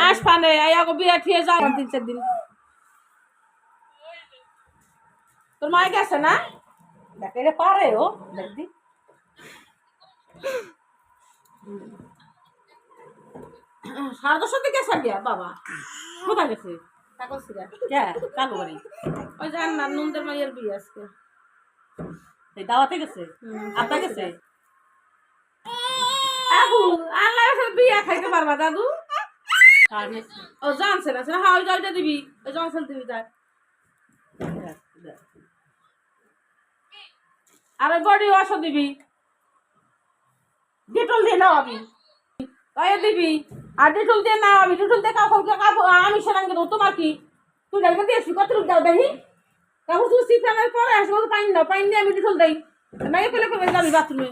আস পানে আয়া বিয়া ঠিয়ে যাও 3-4 দিন তোর মাই গেছে না দেখে পারে ও দেখবি সাড়ে 10টার দিকে গেছে গিয়া বাবা কোথায় গেছে কাগজ সিরা কে কালো বাড়ি ওই জান না নন্দের মাইয়ের বিয়ে আজকে এই দাওয়াতে গেছে আপা গেছে আবু আল্লাহ বিয়া খাইতে পারবা দাদু ও জানছে না হ্যাঁ ওই জয়টা দিবি ওই জনসেল দিবি তার আর ওই বডি ওয়াশও দিবি ডেটল দিয়ে নাও আমি তাই দিবি আর ডেটল দিয়ে নাও আমি ডেটল দিয়ে কাপড় আমি সেরাঙ্গে দেবো তোমার কি তুই ডালকে দিয়েছি কত রূপ দাও দেখি কাপড় তুই সিফানের পরে আসবো পাইন দাও পাইন দিয়ে আমি ডেটল দেই মাইকে পেলে যাবি বাথরুমে